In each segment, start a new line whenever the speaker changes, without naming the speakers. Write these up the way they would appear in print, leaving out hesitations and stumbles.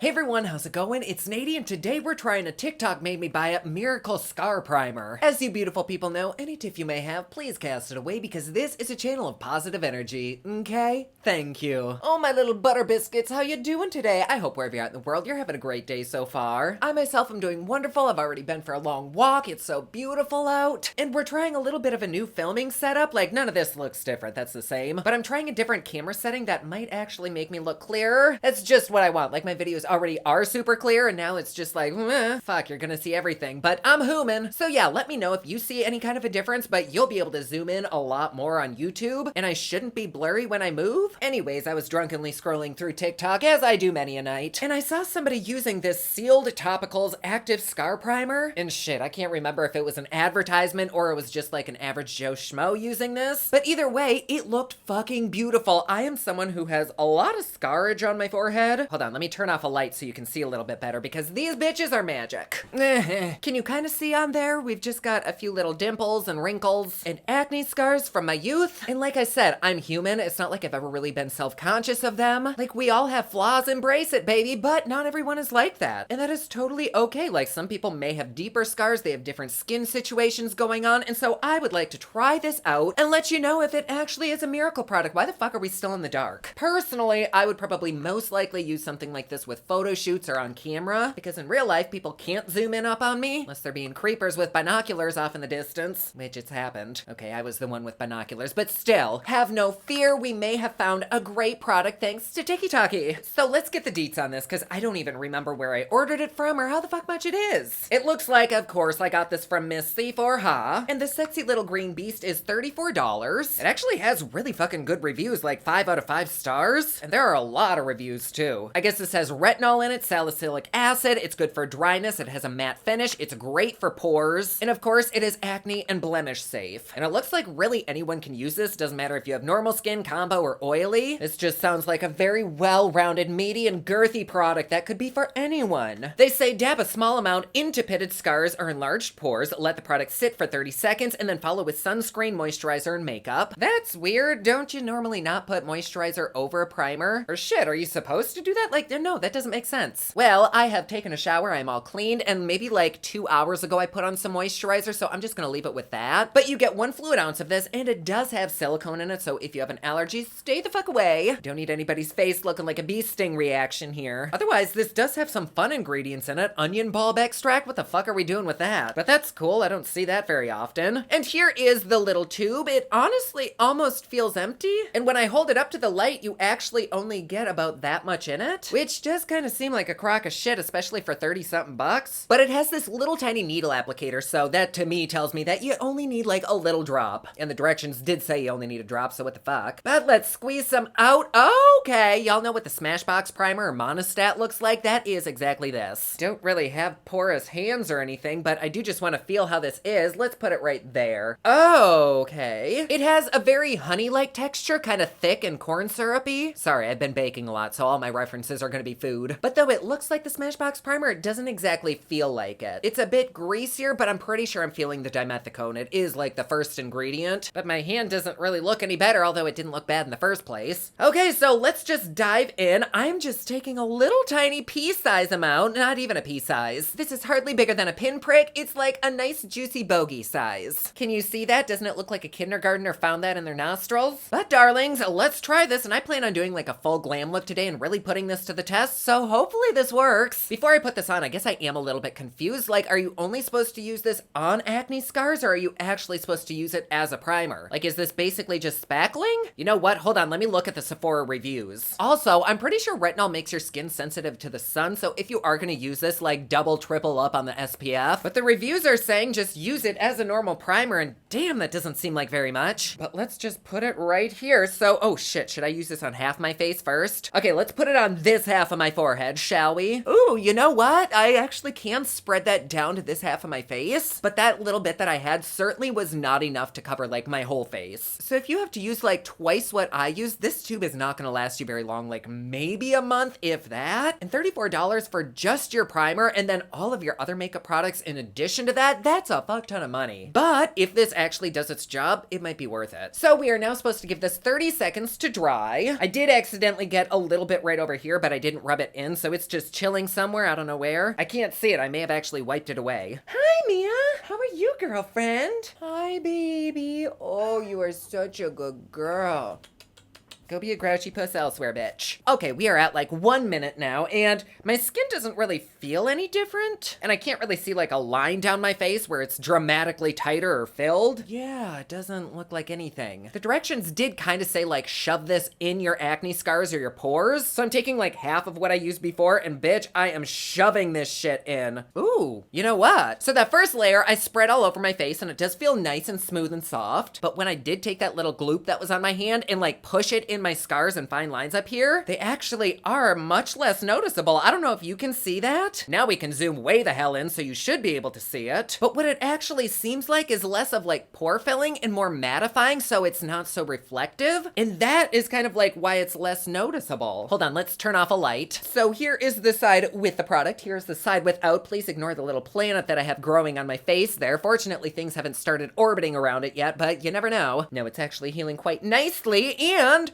Hey everyone, how's it going? It's Nady, and today we're trying a TikTok made me buy a Miracle Scar Primer. As you beautiful people know, any tip you may have, please cast it away because this is a channel of positive energy, okay? Thank you. Oh, my little butter biscuits, how you doing today? I hope wherever you're at in the world, you're having a great day so far. I myself am doing wonderful. I've already been for a long walk. It's so beautiful out. And we're trying a little bit of a new filming setup. Like, none of this looks different, that's the same. But I'm trying a different camera setting that might actually make me look clearer. That's just what I want. Like, my videos already are super clear, and now it's just like, fuck, you're gonna see everything. But I'm human. So yeah, let me know if you see any kind of a difference, but you'll be able to zoom in a lot more on YouTube, and I shouldn't be blurry when I move. Anyways, I was drunkenly scrolling through TikTok, as I do many a night, and I saw somebody using this Sealed Topicals Active Scar Primer, and shit, I can't remember if it was an advertisement or it was just like an average Joe Schmo using this, but either way, it looked fucking beautiful. I am someone who has a lot of scarage on my forehead. Hold on, let me turn off a light so you can see a little bit better because these bitches are magic. Can you kind of see on there? We've just got a few little dimples and wrinkles and acne scars from my youth. And like I said, I'm human. It's not like I've ever really been self-conscious of them. Like, we all have flaws, embrace it, baby, but not everyone is like that. And that is totally okay. Like, some people may have deeper scars, they have different skin situations going on, and so I would like to try this out and let you know if it actually is a miracle product. Why the fuck are we still in the dark? Personally, I would probably most likely use something like this with photo shoots or on camera, because in real life, people can't zoom in up on me unless they're being creepers with binoculars off in the distance, which it's happened. Okay, I was the one with binoculars, but still, have no fear, we may have found a great product thanks to TikTok. So let's get the deets on this, because I don't even remember where I ordered it from or how the fuck much it is. It looks like, of course, I got this from Miss C4Ha, and the sexy little green beast is $34. It actually has really fucking good reviews, like 5 out of 5 stars, and there are a lot of reviews too. I guess this has retinol in it, salicylic acid, it's good for dryness, it has a matte finish, it's great for pores, and of course it is acne and blemish safe. And it looks like really anyone can use this, doesn't matter if you have normal skin, combo, or oily. This just sounds like a very well-rounded, meaty, and girthy product that could be for anyone. They say dab a small amount into pitted scars or enlarged pores, let the product sit for 30 seconds, and then follow with sunscreen, moisturizer, and makeup. That's weird, don't you normally not put moisturizer over a primer? Or shit, are you supposed to do that? Like, no, that doesn't make sense. Well, I have taken a shower, I'm all cleaned, and maybe like 2 hours ago I put on some moisturizer, so I'm just gonna leave it with that. But you get 1 fluid ounce of this, and it does have silicone in it, so if you have an allergy, stay the fuck away. Don't need anybody's face looking like a bee sting reaction here. Otherwise, this does have some fun ingredients in it. Onion bulb extract, what the fuck are we doing with that? But that's cool, I don't see that very often. And here is the little tube. It honestly almost feels empty, and when I hold it up to the light, you actually only get about that much in it, which does kind of seem like a crock of shit, especially for 30-something bucks. But it has this little tiny needle applicator, so that to me tells me that you only need like a little drop. And the directions did say you only need a drop, so what the fuck? But let's squeeze some out. Okay, y'all know what the Smashbox primer or Monostat looks like? That is exactly this. Don't really have porous hands or anything, but I do just want to feel how this is. Let's put it right there. Okay. It has a very honey-like texture, kind of thick and corn syrupy. Sorry, I've been baking a lot, so all my references are gonna be food. But though it looks like the Smashbox primer, it doesn't exactly feel like it. It's a bit greasier, but I'm pretty sure I'm feeling the dimethicone. It is like the first ingredient, but my hand doesn't really look any better, although it didn't look bad in the first place. Okay, so let's just dive in. I'm just taking a little tiny pea-size amount, not even a pea size. This is hardly bigger than a pinprick. It's like a nice juicy bogey size. Can you see that? Doesn't it look like a kindergartner found that in their nostrils? But darlings, let's try this, and I plan on doing like a full glam look today and really putting this to the test, so hopefully this works. Before I put this on, I guess I am a little bit confused. Like, are you only supposed to use this on acne scars, or are you actually supposed to use it as a primer? Like, is this basically just spackling? You know what? Hold on, let me look at the Sephora reviews. Also, I'm pretty sure retinol makes your skin sensitive to the sun, so if you are gonna use this, like, double, triple up on the SPF. But the reviews are saying just use it as a normal primer, and damn, that doesn't seem like very much. But let's just put it right here. So, oh shit, should I use this on half my face first? Okay, let's put it on this half of my forehead, shall we? Ooh, you know what? I actually can spread that down to this half of my face, but that little bit that I had certainly was not enough to cover like my whole face. So if you have to use like twice what I use, this tube is not gonna last you very long, like maybe a month, if that. And $34 for just your primer and then all of your other makeup products in addition to that, that's a fuck ton of money. But if this actually does its job, it might be worth it. So we are now supposed to give this 30 seconds to dry. I did accidentally get a little bit right over here, but I didn't rub it it in, so it's just chilling somewhere. I don't know where. I can't see it. I may have actually wiped it away. Hi, Mia. How are you, girlfriend? Hi, baby. Oh, you are such a good girl. Go be a grouchy puss elsewhere, bitch. Okay, we are at like 1 minute now, and my skin doesn't really feel any different. And I can't really see like a line down my face where it's dramatically tighter or filled. Yeah, it doesn't look like anything. The directions did kind of say like shove this in your acne scars or your pores. So I'm taking like half of what I used before, and bitch, I am shoving this shit in. Ooh, you know what? So that first layer I spread all over my face, and it does feel nice and smooth and soft. But when I did take that little gloop that was on my hand and like push it in my scars and fine lines up here, they actually are much less noticeable. I don't know if you can see that. Now we can zoom way the hell in, so you should be able to see it. But what it actually seems like is less of like pore filling and more mattifying, so it's not so reflective. And that is kind of like why it's less noticeable. Hold on, let's turn off a light. So here is the side with the product. Here's the side without. Please ignore the little planet that I have growing on my face there. Fortunately, things haven't started orbiting around it yet, but you never know. No, it's actually healing quite nicely, and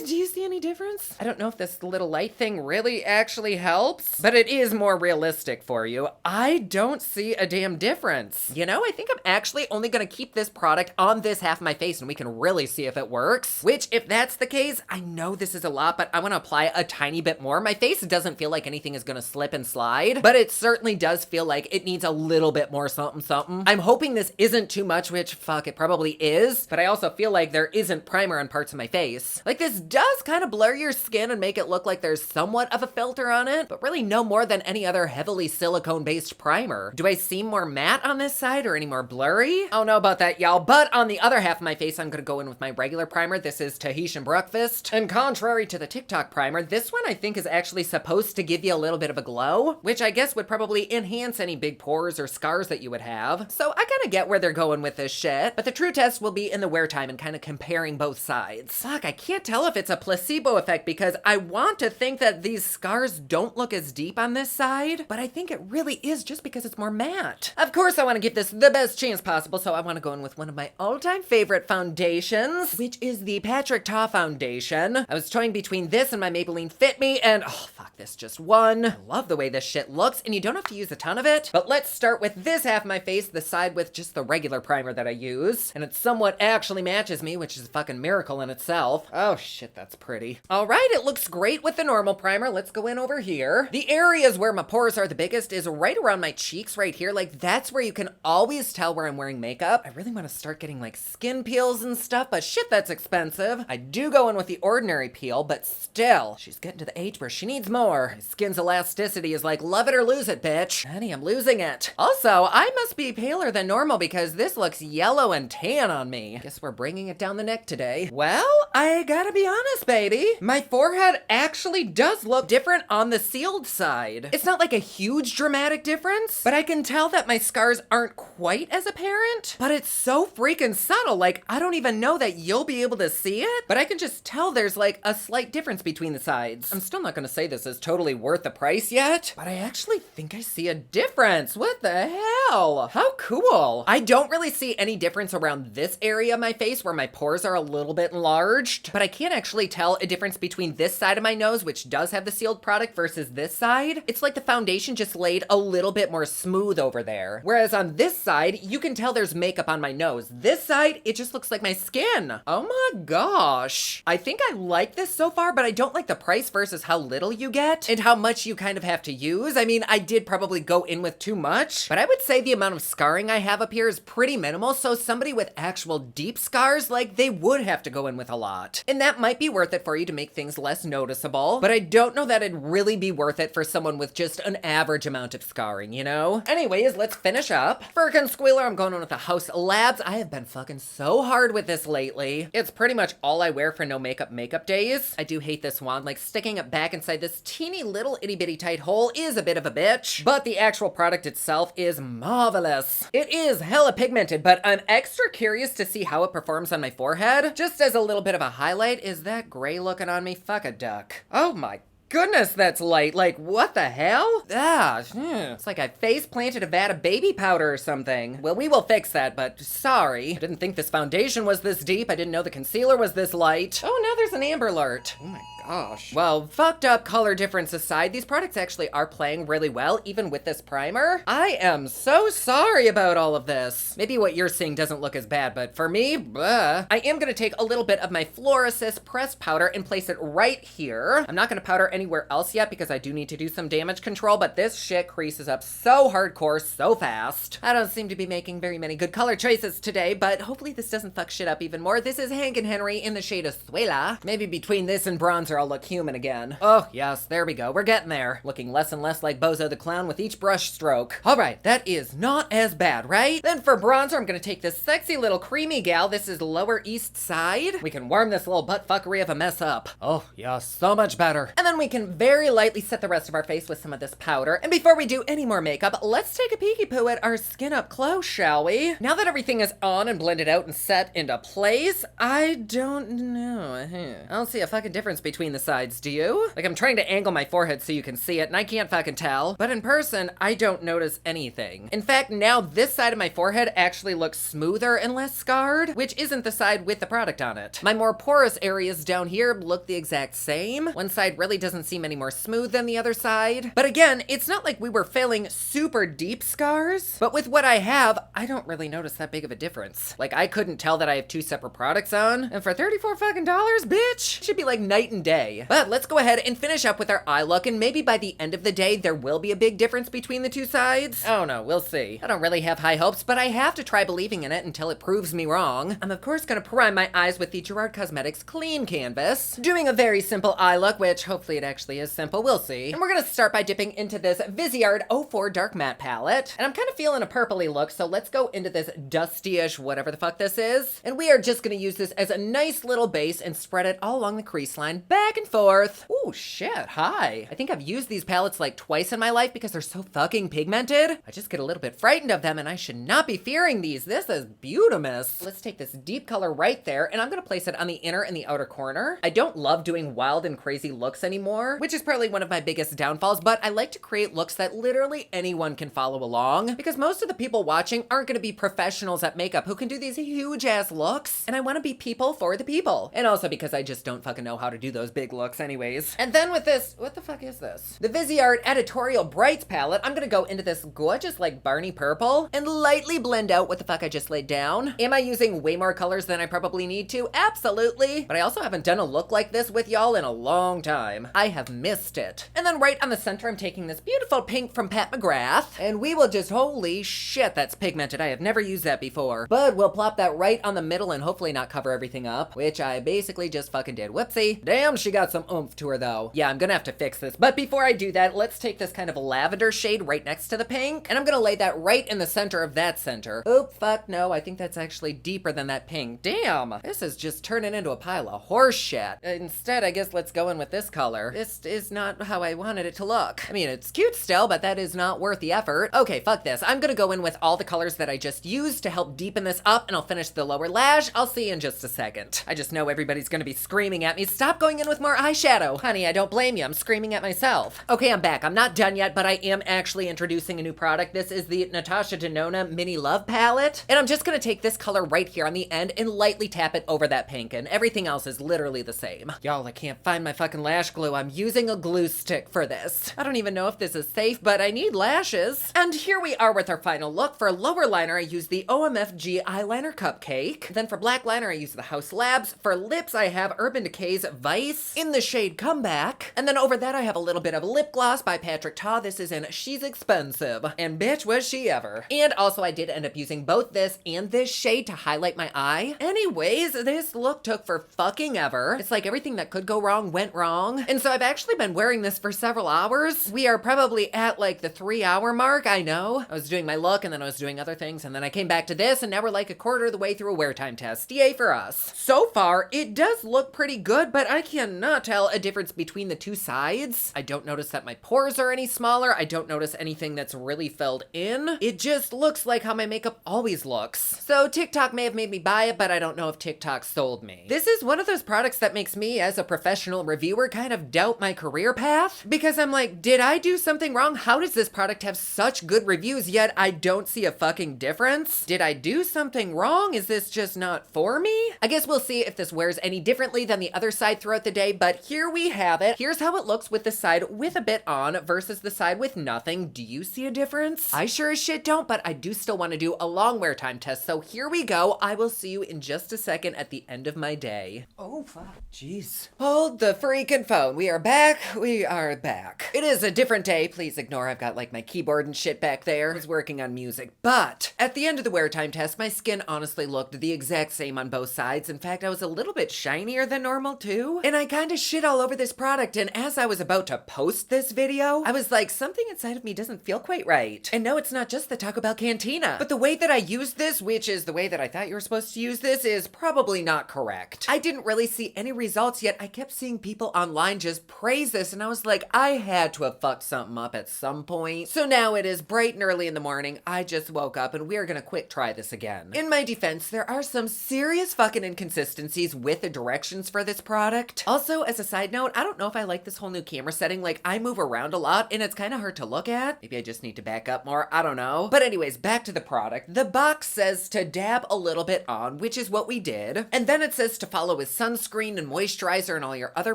do you see any difference? I don't know if this little light thing really actually helps, but it is more realistic for you. I don't see a damn difference. You know, I think I'm actually only gonna keep this product on this half of my face and we can really see if it works. Which, if that's the case, I know this is a lot, but I wanna apply a tiny bit more. My face doesn't feel like anything is gonna slip and slide, but it certainly does feel like it needs a little bit more something something. I'm hoping this isn't too much, which fuck, it probably is, but I also feel like there isn't primer on parts of my face. Like, this does kind of blur your skin and make it look like there's somewhat of a filter on it, but really no more than any other heavily silicone-based primer. Do I seem more matte on this side or any more blurry? I don't know about that, y'all, but on the other half of my face, I'm gonna go in with my regular primer. This is Tahitian Breakfast, and contrary to the TikTok primer, this one I think is actually supposed to give you a little bit of a glow, which I guess would probably enhance any big pores or scars that you would have. So I kind of get where they're going with this shit, but the true test will be in the wear time and kind of comparing both sides. Fuck, I can't tell if it's a placebo effect because I want to think that these scars don't look as deep on this side, but I think it really is just because it's more matte. Of course, I want to give this the best chance possible, so I want to go in with one of my all-time favorite foundations, which is the Patrick Ta foundation. I was toying between this and my Maybelline Fit Me, and oh fuck, this just won. I love the way this shit looks, and you don't have to use a ton of it, but let's start with this half of my face, the side with just the regular primer that I use, and it somewhat actually matches me, which is a fucking miracle in itself. Oh shit, that's pretty. All right, it looks great with the normal primer. Let's go in over here. The areas where my pores are the biggest is right around my cheeks right here. Like, that's where you can always tell where I'm wearing makeup. I really want to start getting like skin peels and stuff, but shit, that's expensive. I do go in with the ordinary peel, but still, she's getting to the age where she needs more. My skin's elasticity is like, love it or lose it, bitch. Honey, I'm losing it. Also, I must be paler than normal because this looks yellow and tan on me. Guess we're bringing it down the neck today. Well, I gotta be honest, baby. My forehead actually does look different on the sealed side. It's not like a huge dramatic difference, but I can tell that my scars aren't quite as apparent, but it's so freaking subtle. Like, I don't even know that you'll be able to see it, but I can just tell there's like a slight difference between the sides. I'm still not gonna say this is totally worth the price yet, but I actually think I see a difference. What the hell? How cool. I don't really see any difference around this area of my face where my pores are a little bit enlarged, but I can't actually tell a difference between this side of my nose, which does have the sealed product, versus this side. It's like the foundation just laid a little bit more smooth over there. Whereas on this side, you can tell there's makeup on my nose. This side, it just looks like my skin. Oh my gosh. I think I like this so far, but I don't like the price versus how little you get and how much you kind of have to use. I mean, I did probably go in with too much, but I would say the amount of scarring I have up here is pretty minimal, so somebody with actual deep scars, like, they would have to go in with a lot. And that might be worth it for you to make things less noticeable, but I don't know that it'd really be worth it for someone with just an average amount of scarring, you know? Anyways, let's finish up. For concealer, I'm going on with the House Labs. I have been fucking so hard with this lately. It's pretty much all I wear for no makeup days. I do hate this wand. Like, sticking it back inside this teeny little itty bitty tight hole is a bit of a bitch, but the actual product itself is marvelous. It is hella pigmented, but I'm extra curious to see how it performs on my forehead. Just as a little bit of a highlight, is that gray looking on me? Fuck a duck. Oh my goodness, that's light. Like, what the hell? It's like I face planted a vat of baby powder or something. Well, we will fix that, but sorry. I didn't think this foundation was this deep. I didn't know the concealer was this light. Oh, now there's an Amber Alert. Oh my gosh. Well, fucked up color difference aside, these products actually are playing really well, even with this primer. I am so sorry about all of this. Maybe what you're seeing doesn't look as bad, but for me, I am gonna take a little bit of my Fluorescent pressed powder and place it right here. I'm not gonna powder anywhere else yet because I do need to do some damage control, but this shit creases up so hardcore so fast. I don't seem to be making very many good color choices today, but hopefully this doesn't fuck shit up even more. This is Hank and Henry in the shade Azuela. Maybe between this and bronzer I'll look human again. Oh yes, there we go, we're getting there. Looking less and less like Bozo the Clown with each brush stroke. All right, that is not as bad, right? Then for bronzer, I'm gonna take this sexy little creamy gal. This is Lower East Side. We can warm this little butt fuckery of a mess up. Oh yeah, so much better. And then we can very lightly set the rest of our face with some of this powder. And before we do any more makeup, let's take a peeky poo at our skin up close, shall we? Now that everything is on and blended out and set into place, I don't know. I don't see a fucking difference between the sides, do you? Like, I'm trying to angle my forehead so you can see it, and I can't fucking tell. But in person, I don't notice anything. In fact, now this side of my forehead actually looks smoother and less scarred, which isn't the side with the product on it. My more porous areas down here look the exact same. One side really doesn't seem any more smooth than the other side. But again, it's not like we were filling super deep scars, but with what I have, I don't really notice that big of a difference. Like, I couldn't tell that I have two separate products on, and for $34 fucking dollars, bitch, should be like night and day. But let's go ahead and finish up with our eye look, and maybe by the end of the day, there will be a big difference between the two sides. Oh no, we'll see. I don't really have high hopes, but I have to try believing in it until it proves me wrong. I'm of course gonna prime my eyes with the Gerard Cosmetics Clean Canvas, doing a very simple eye look, which hopefully it actually is simple, we'll see. And we're gonna start by dipping into this Viseart 04 Dark Matte Palette, and I'm kind of feeling a purpley look, so let's go into this dusty-ish whatever the fuck this is, and we are just gonna use this as a nice little base and spread it all along the crease line, back and forth. Ooh, shit, hi. I think I've used these palettes like twice in my life because they're so fucking pigmented. I just get a little bit frightened of them, and I should not be fearing these. This is beautimous. Let's take this deep color right there, and I'm gonna place it on the inner and the outer corner. I don't love doing wild and crazy looks anymore, which is probably one of my biggest downfalls, but I like to create looks that literally anyone can follow along, because most of the people watching aren't gonna be professionals at makeup who can do these huge ass looks, and I wanna be people for the people. And also because I just don't fucking know how to do those big looks anyways. And then with this, what the fuck is this? The Viseart Editorial Brights palette, I'm gonna go into this gorgeous like Barney purple and lightly blend out what the fuck I just laid down. Am I using way more colors than I probably need to? Absolutely. But I also haven't done a look like this with y'all in a long time. I have missed it. And then right on the center, I'm taking this beautiful pink from Pat McGrath, and we will just, holy shit, that's pigmented. I have never used that before. But we'll plop that right on the middle and hopefully not cover everything up, which I basically just fucking did. Whoopsie. Damn, she got some oomph to her though. Yeah, I'm gonna have to fix this. But before I do that, let's take this kind of lavender shade right next to the pink, and I'm gonna lay that right in the center of that center. Oop, fuck, no, I think that's actually deeper than that pink. Damn, this is just turning into a pile of horse shit. Instead, I guess let's go in with this color. This is not how I wanted it to look. I mean, it's cute still, but that is not worth the effort. Okay, fuck this. I'm gonna go in with all the colors that I just used to help deepen this up, and I'll finish the lower lash. I'll see you in just a second. I just know everybody's gonna be screaming at me, stop going in with more eyeshadow. Honey, I don't blame you. I'm screaming at myself. Okay, I'm back. I'm not done yet, but I am actually introducing a new product. This is the Natasha Denona Mini Love Palette, and I'm just gonna take this color right here on the end and lightly tap it over that pink, and everything else is literally the same. Y'all, I can't find my fucking lash glue. I'm using a glue stick for this. I don't even know if this is safe, but I need lashes. And here we are with our final look. For lower liner, I use the OMFG Eyeliner Cupcake. Then for black liner, I use the House Labs. For lips, I have Urban Decay's Vice in the shade Comeback. And then over that, I have a little bit of lip gloss by Patrick Ta. This is in She's Expensive. And bitch, was she ever. And also, I did end up using both this and this shade to highlight my eye. Anyways, this look took for fucking ever. It's like everything that could go wrong went wrong. And so I've actually been wearing this for several hours. We are probably at like the 3-hour mark, I know. I was doing my look and then I was doing other things and then I came back to this and now we're like a quarter of the way through a wear time test. Yay for us. So far, it does look pretty good, but I cannot tell a difference between the two sides. I don't notice that my pores are any smaller. I don't notice anything that's really filled in. It just looks like how my makeup always looks. So TikTok may have made me buy it, but I don't know if TikTok sold me. This is one of those products that makes me, as a professional reviewer, kind of doubt my career path, because I'm like, did I do something wrong? How does this product have such good reviews, yet I don't see a fucking difference? Did I do something wrong? Is this just not for me? I guess we'll see if this wears any differently than the other side throughout the the day, but here we have it. Here's how it looks with the side with a bit on versus the side with nothing. Do you see a difference? I sure as shit don't, but I do still want to do a long wear time test. So here we go. I will see you in just a second at the end of my day. Oh, fuck. Jeez. Hold the freaking phone. We are back. We are back. It is a different day. Please ignore I've got like my keyboard and shit back there. I was working on music. But at the end of the wear time test, my skin honestly looked the exact same on both sides. In fact, I was a little bit shinier than normal too. And I kind of shit all over this product. And as I was about to post this video, I was like, something inside of me doesn't feel quite right. And no, it's not just the Taco Bell Cantina, but the way that I used this, which is the way that I thought you were supposed to use this, is probably not correct. I didn't really see any results yet. I kept seeing people online just praise this, and I was like, I had to have fucked something up at some point. So now it is bright and early in the morning. I just woke up and we are gonna quick try this again. In my defense, there are some serious fucking inconsistencies with the directions for this product. Also, as a side note, I don't know if I like this whole new camera setting. Like, I move around a lot and it's kind of hard to look at. Maybe I just need to back up more. I don't know. But anyways, back to the product. The box says to dab a little bit on, which is what we did. And then it says to follow with sunscreen and moisturizer and all your other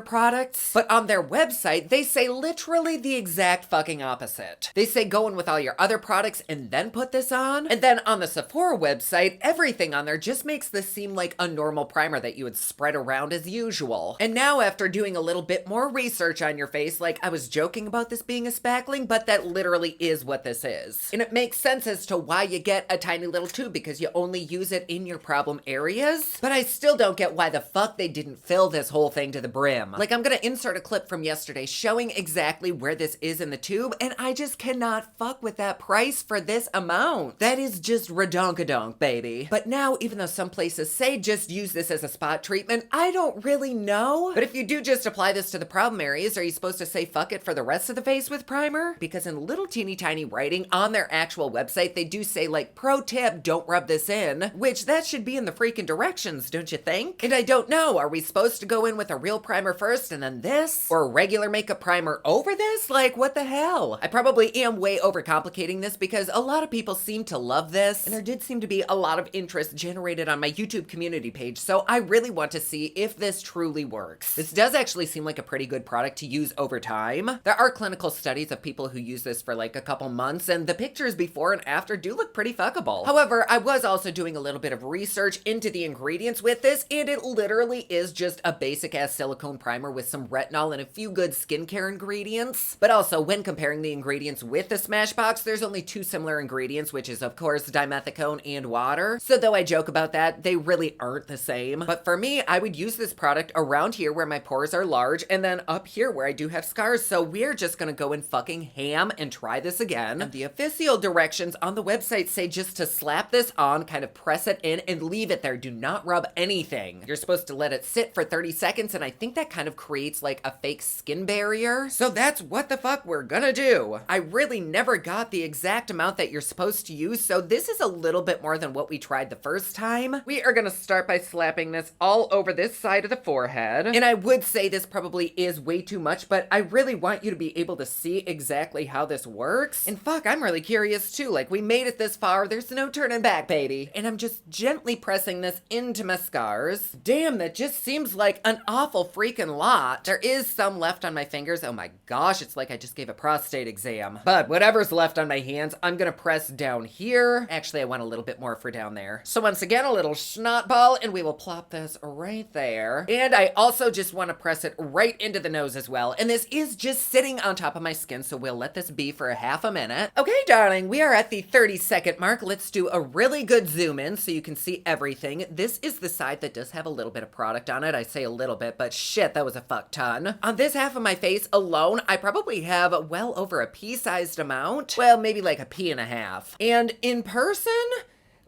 products. But on their website, they say literally the exact fucking opposite. They say go in with all your other products and then put this on. And then on the Sephora website, everything on there just makes this seem like a normal primer that you would spread around as usual. And now after doing a little bit more research on your face, like I was joking about this being a spackling, but that literally is what this is. And it makes sense as to why you get a tiny little tube, because you only use it in your problem areas. But I still don't get why the fuck they didn't fill this whole thing to the brim. Like, I'm gonna insert a clip from yesterday showing exactly where this is in the tube, and I just cannot fuck with that price for this amount. That is just redonkadonk, baby. But now, even though some places say just use this as a spot treatment, I don't really know. But if you do just apply this to the problem areas, are you supposed to say fuck it for the rest of the face with primer? Because in little teeny tiny writing on their actual website, they do say like, pro tip, don't rub this in, which that should be in the freaking directions, don't you think? And I don't know, are we supposed to go in with a real primer first and then this? Or a regular makeup primer over this? Like, what the hell? I probably am way overcomplicating this because a lot of people seem to love this, and there did seem to be a lot of interest generated on my YouTube community page, so I really want to see if this truly works. This does actually seem like a pretty good product to use over time. There are clinical studies of people who use this for like a couple months, and the pictures before and after do look pretty fuckable. However, I was also doing a little bit of research into the ingredients with this, and it literally is just a basic ass silicone primer with some retinol and a few good skincare ingredients. But also, when comparing the ingredients with the Smashbox, there's only two similar ingredients, which is of course dimethicone and water. So though I joke about that, they really aren't the same. But for me, I would use this product around here where my pores are large, and then up here where I do have scars. So we're just gonna go in fucking ham and try this again. And the official directions on the website say just to slap this on, kind of press it in and leave it there. Do not rub anything. You're supposed to let it sit for 30 seconds, and I think that kind of creates like a fake skin barrier. So that's what the fuck we're gonna do. I really never got the exact amount that you're supposed to use, so this is a little bit more than what we tried the first time. We are gonna start by slapping this all over this side of the forehead. And I would say this probably is way too much, but I really want you to be able to see exactly how this works. And fuck, I'm really curious too. Like, we made it this far, there's no turning back, baby. And I'm just gently pressing this into my scars. Damn, that just seems like an awful freaking lot. There is some left on my fingers. Oh my gosh, it's like I just gave a prostate exam. But whatever's left on my hands, I'm gonna press down here. Actually, I want a little bit more for down there. So once again, a little snot ball, and we will plop this right there. And I also just want to press it right into the nose as well. And this is just sitting on top of my skin, so we'll let this be for a half a minute. Okay, darling, we are at the 30-second mark. Let's do a really good zoom in so you can see everything. This is the side that does have a little bit of product on it. I say a little bit, but shit, that was a fuck ton. On this half of my face alone, I probably have well over a pea-sized amount. Well, maybe like a pea and a half. And in person,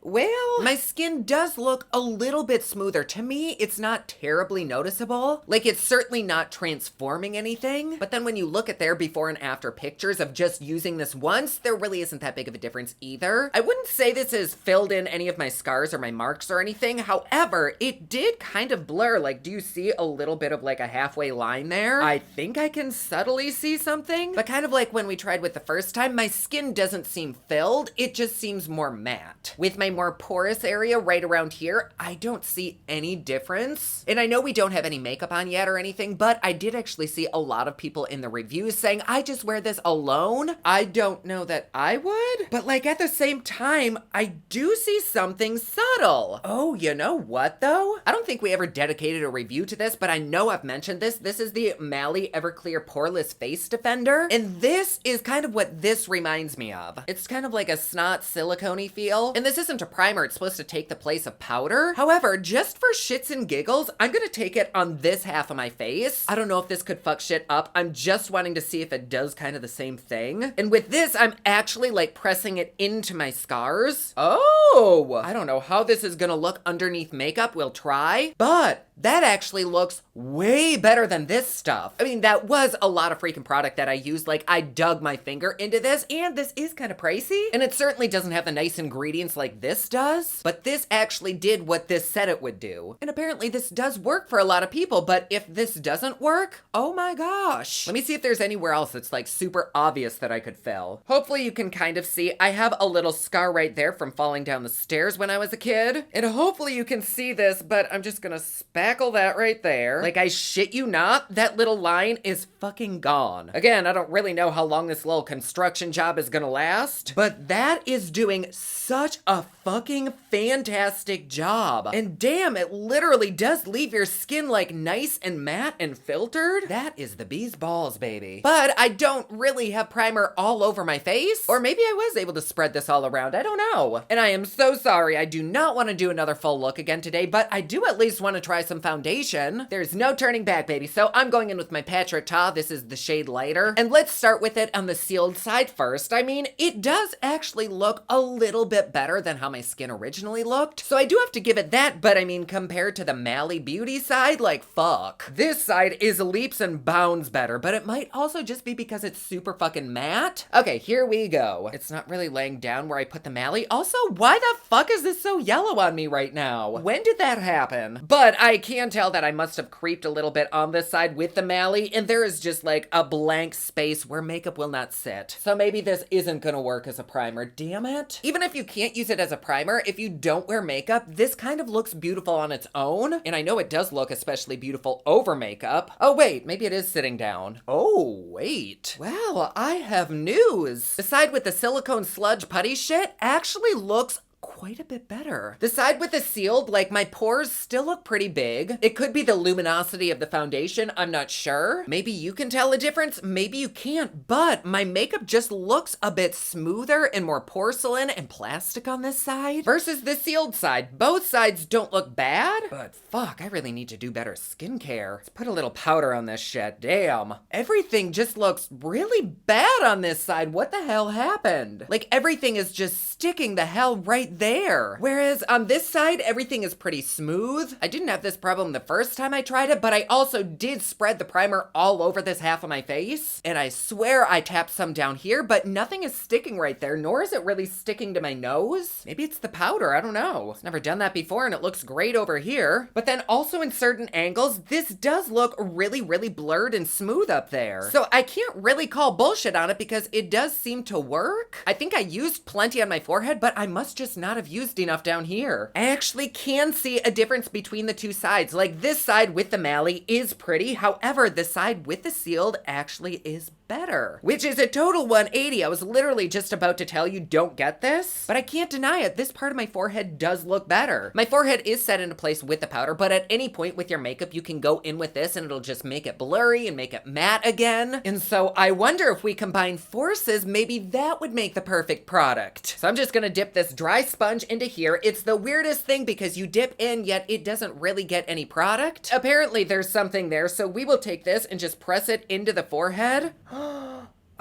well, my skin does look a little bit smoother. To me, it's not terribly noticeable. Like, it's certainly not transforming anything. But then when you look at their before and after pictures of just using this once, there really isn't that big of a difference either. I wouldn't say this has filled in any of my scars or my marks or anything. However, it did kind of blur. Like, do you see a little bit of like a halfway line there? I think I can subtly see something. But kind of like when we tried with the first time, my skin doesn't seem filled. It just seems more matte. With my my more porous area right around here, I don't see any difference. And I know we don't have any makeup on yet or anything, but I did actually see a lot of people in the reviews saying, I just wear this alone. I don't know that I would, but like at the same time, I do see something subtle. Oh, you know what though? I don't think we ever dedicated a review to this, but I know I've mentioned this. This is the Mally Everclear Poreless Face Defender. And this is kind of what this reminds me of. It's kind of like a snot silicone-y feel. And this isn't a primer, it's supposed to take the place of powder. However, just for shits and giggles, I'm gonna take it on this half of my face. I don't know if this could fuck shit up. I'm just wanting to see if it does kind of the same thing. And with this, I'm actually like pressing it into my scars. Oh, I don't know how this is gonna look underneath makeup. We'll try, but that actually looks way better than this stuff. I mean, that was a lot of freaking product that I used. Like, I dug my finger into this, and this is kind of pricey. And it certainly doesn't have the nice ingredients like this does, but this actually did what this said it would do. And apparently this does work for a lot of people, but if this doesn't work, oh my gosh. Let me see if there's anywhere else that's like super obvious that I could fill. Hopefully you can kind of see, I have a little scar right there from falling down the stairs when I was a kid. And hopefully you can see this, but I'm just gonna spackle that right there. Like, I shit you not, that little line is fucking gone. Again, I don't really know how long this little construction job is gonna last, but that is doing such a fucking fantastic job. And damn, it literally does leave your skin like nice and matte and filtered. That is the bee's balls, baby. But I don't really have primer all over my face, or maybe I was able to spread this all around, I don't know. And I am so sorry, I do not want to do another full look again today, but I do at least want to try some foundation. There's no turning back, baby. So I'm going in with my Patrick Ta. This is the shade lighter. And let's start with it on the sealed side first. I mean, it does actually look a little bit better than how my skin originally looked. So I do have to give it that, but I mean, compared to the Mally Beauty side, like fuck. This side is leaps and bounds better, but it might also just be because it's super fucking matte. Okay, here we go. It's not really laying down where I put the Mally. Also, why the fuck is this so yellow on me right now? When did that happen? But I can tell that I must have creeped a little bit on this side with the Mally, and there is just like a blank space where makeup will not sit. So maybe this isn't gonna work as a primer, damn it. Even if you can't use it as a primer, if you don't wear makeup, this kind of looks beautiful on its own. And I know it does look especially beautiful over makeup. Oh wait, maybe it is sitting down. Oh wait. Well, I have news. The side with the silicone sludge putty shit actually looks quite a bit better. The side with the sealed, like my pores still look pretty big. It could be the luminosity of the foundation, I'm not sure. Maybe you can tell a difference, maybe you can't, but my makeup just looks a bit smoother and more porcelain and plastic on this side versus the sealed side. Both sides don't look bad, but fuck, I really need to do better skincare. Let's put a little powder on this shit, damn. Everything just looks really bad on this side. What the hell happened? Like everything is just sticking the hell right there. Whereas on this side, everything is pretty smooth. I didn't have this problem the first time I tried it, but I also did spread the primer all over this half of my face. And I swear I tapped some down here, but nothing is sticking right there, nor is it really sticking to my nose. Maybe it's the powder, I don't know. I've never done that before and it looks great over here. But then also in certain angles, this does look really, really blurred and smooth up there. So I can't really call bullshit on it because it does seem to work. I think I used plenty on my forehead, but I must just not have used enough down here. I actually can see a difference between the two sides. Like this side with the Mally is pretty. However, the side with the sealed actually is better, which is a total 180. I was literally just about to tell you don't get this, but I can't deny it. This part of my forehead does look better. My forehead is set into place with the powder, but at any point with your makeup, you can go in with this and it'll just make it blurry and make it matte again. And so I wonder if we combine forces, maybe that would make the perfect product. So I'm just gonna dip this dry sponge into here. It's the weirdest thing because you dip in, yet it doesn't really get any product. Apparently there's something there, so we will take this and just press it into the forehead.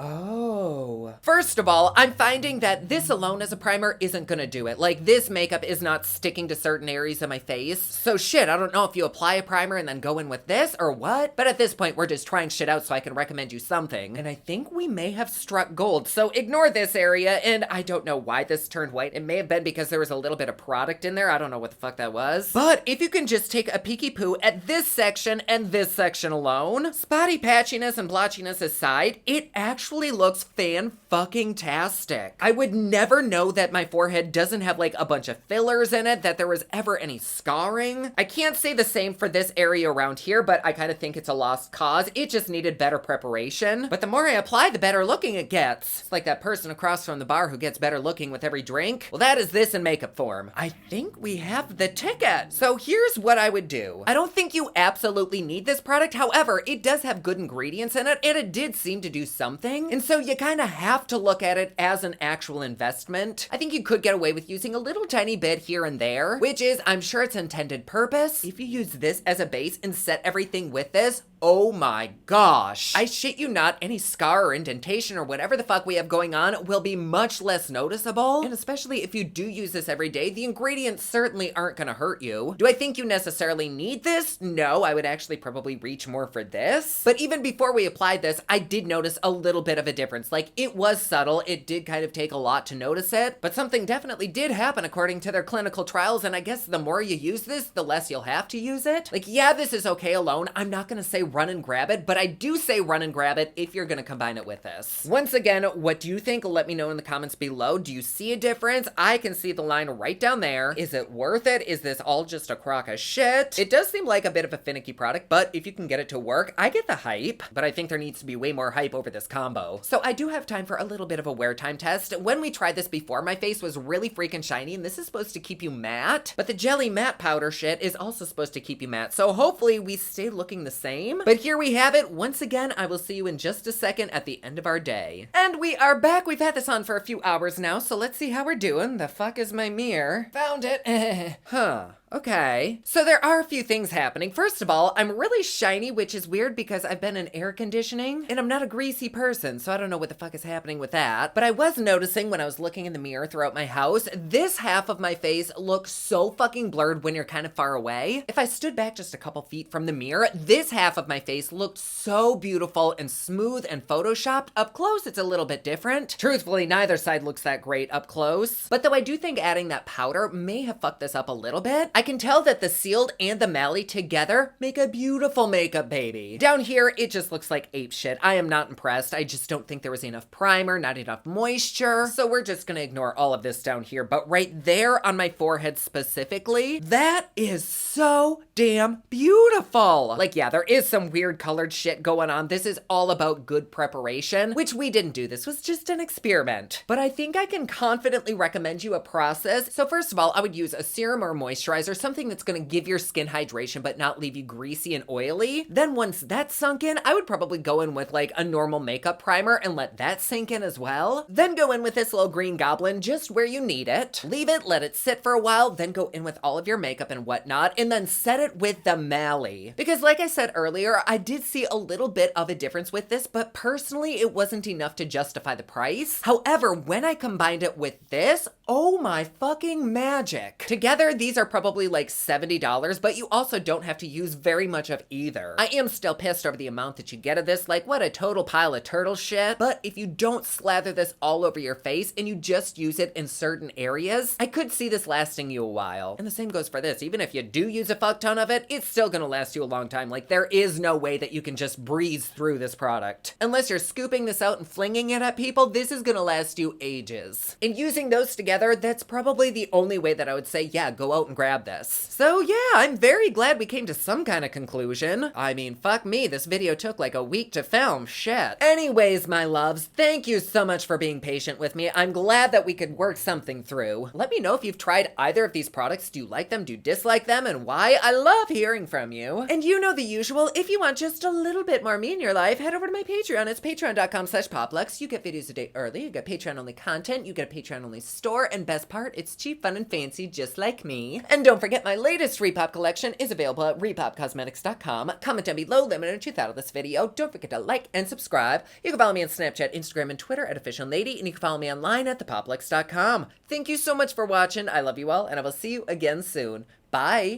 Oh. First of all, I'm finding that this alone as a primer isn't gonna do it. Like, this makeup is not sticking to certain areas of my face. So shit, I don't know if you apply a primer and then go in with this or what, but at this point, we're just trying shit out so I can recommend you something. And I think we may have struck gold, so ignore this area, and I don't know why this turned white. It may have been because there was a little bit of product in there. I don't know what the fuck that was. But if you can just take a peeky poo at this section and this section alone, spotty patchiness and blotchiness aside, it actually looks fan fucking tastic. I would never know that my forehead doesn't have like a bunch of fillers in it, that there was ever any scarring. I can't say the same for this area around here, but I kind of think it's a lost cause. It just needed better preparation. But the more I apply, the better looking it gets. It's like that person across from the bar who gets better looking with every drink. Well, that is this in makeup form. I think we have the ticket. So here's what I would do. I don't think you absolutely need this product. However, it does have good ingredients in it, and it did seem to do something. And so you kind of have to look at it as an actual investment. I think you could get away with using a little tiny bit here and there, which is, I'm sure its intended purpose. If you use this as a base and set everything with this, oh my gosh. I shit you not, any scar or indentation or whatever the fuck we have going on will be much less noticeable. And especially if you do use this every day, the ingredients certainly aren't gonna hurt you. Do I think you necessarily need this? No, I would actually probably reach more for this. But even before we applied this, I did notice a little bit of a difference. Like, it was subtle, it did kind of take a lot to notice it, but something definitely did happen according to their clinical trials, and I guess the more you use this, the less you'll have to use it. Like, yeah, this is okay alone. I'm not gonna say run and grab it, but I do say run and grab it if you're gonna combine it with this. Once again, what do you think? Let me know in the comments below. Do you see a difference? I can see the line right down there. Is it worth it? Is this all just a crock of shit? It does seem like a bit of a finicky product, but if you can get it to work, I get the hype, but I think there needs to be way more hype over this combo. So I do have time for a little bit of a wear time test. When we tried this before, my face was really freaking shiny, and this is supposed to keep you matte, but the jelly matte powder shit is also supposed to keep you matte. So hopefully we stay looking the same. But here we have it. Once again, I will see you in just a second at the end of our day. And we are back. We've had this on for a few hours now, so let's see how we're doing. The fuck is my mirror? Found it. Huh. Okay. So there are a few things happening. First of all, I'm really shiny, which is weird because I've been in air conditioning and I'm not a greasy person, so I don't know what the fuck is happening with that. But I was noticing when I was looking in the mirror throughout my house, this half of my face looks so fucking blurred when you're kind of far away. If I stood back just a couple feet from the mirror, this half of my face looked so beautiful and smooth and photoshopped. Up close, it's a little bit different. Truthfully, neither side looks that great up close. But though I do think adding that powder may have fucked this up a little bit, I can tell that the sealed and the Mally together make a beautiful makeup baby. Down here, it just looks like ape shit. I am not impressed. I just don't think there was enough primer, not enough moisture. So we're just gonna ignore all of this down here. But right there on my forehead specifically, that is so damn beautiful. Like, yeah, there is some weird colored shit going on. This is all about good preparation, which we didn't do. This was just an experiment. But I think I can confidently recommend you a process. So first of all, I would use a serum or moisturizer, something that's gonna give your skin hydration but not leave you greasy and oily. Then once that's sunk in, I would probably go in with like a normal makeup primer and let that sink in as well. Then go in with this little green goblin just where you need it. Leave it, let it sit for a while, then go in with all of your makeup and whatnot, and then set it with the Mally. Because like I said earlier, I did see a little bit of a difference with this, but personally it wasn't enough to justify the price. However, when I combined it with this, oh my fucking magic. Together, these are probably like $70, but you also don't have to use very much of either. I am still pissed over the amount that you get of this, like what a total pile of turtle shit. But if you don't slather this all over your face and you just use it in certain areas, I could see this lasting you a while. And the same goes for this. Even if you do use a fuck ton of it, it's still gonna last you a long time. Like, there is no way that you can just breeze through this product. Unless you're scooping this out and flinging it at people, this is gonna last you ages. And using those together, that's probably the only way that I would say, yeah, go out and grab this. So yeah, I'm very glad we came to some kind of conclusion. I mean, fuck me, this video took like a week to film, shit. Anyways, my loves, thank you so much for being patient with me. I'm glad that we could work something through. Let me know if you've tried either of these products. Do you like them? Do you dislike them? And why? I love hearing from you. And you know the usual, if you want just a little bit more me in your life, head over to my Patreon. It's patreon.com/poplux. You get videos a day early, you get Patreon only content, you get a Patreon only store, and best part, it's cheap, fun, and fancy just like me. And don't forget, my latest Repop collection is available at repopcosmetics.com. Comment down below, let me know what you thought of this video. Don't forget to like and subscribe. You can follow me on Snapchat, Instagram, and Twitter at officialnady, and you can follow me online at thepoplux.com. Thank you so much for watching. I love you all, and I will see you again soon. Bye.